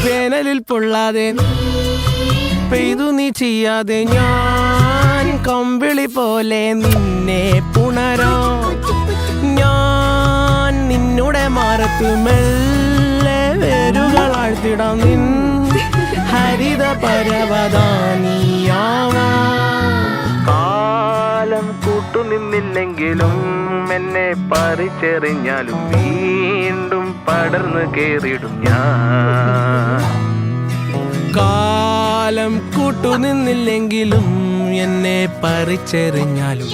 വേനലിൽ പൊള്ളാതെ പെയ്തു നീ ചെയ്യാതെ ഞാൻ കമ്പിളി പോലെ നിന്നെ പുണരോ. ഞാൻ നിന്നുടെ മാറത്തു മെല്ലെ വേരുകളാഴ്ത്തിടാം നിൻ ഹരിത പരവതാനിയാവാ. കാലം കൂട്ടുനിന്നില്ലെങ്കിലും എന്നെ പറിച്ചെറിഞ്ഞാലും വീണ്ടും പടർന്നു കേറിടും ഞാൻ. കാലം കൂട്ടുനിന്നില്ലെങ്കിലും എന്നെ പറിച്ചെറിഞ്ഞാലും